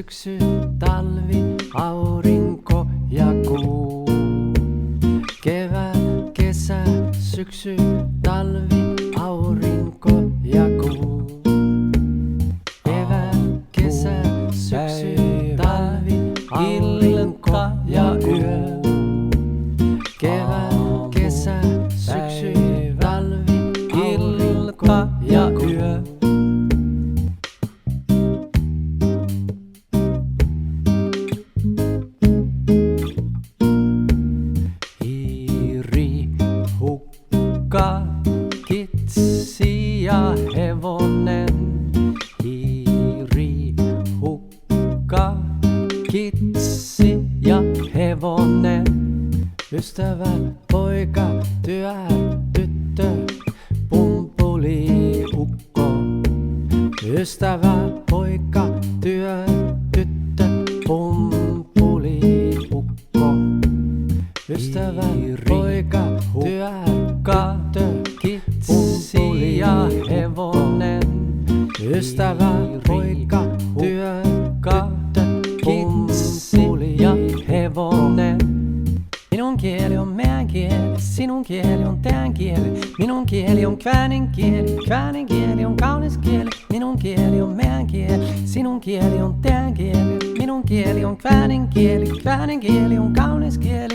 syksy, talvi, aurinko ja kuu. Kevät, kesä, syksy, talvi, aurinko ja kuu. Kevät, kesä, syksy, talvi, aurinko ja yö. Kevät, kesä, syksy, talvi, aurinko ja yö. Hiiri, hukka, kitsi ja hevonen. Hiiri, hukka, kitsi ja hevonen. Ystävä, poika, työ, tyttö, pumpuli, ukko. Ystävä, poika, työ, tyttö, pumpuli, ukko. Ystävä, poika, työ, tyttö, kitsi ja hevonen. Ystävä, poika, työ, tyttö, pumpuli ja hevonen. Minun kieli on meidän kieli, sinun kieli on teidän kieli. Minun kieli on kvänin kieli on kaunis kieli. Minun kieli on meidän kieli, sinun kieli on teidän kieli. Minun kieli on kvänin kieli on kaunis kieli.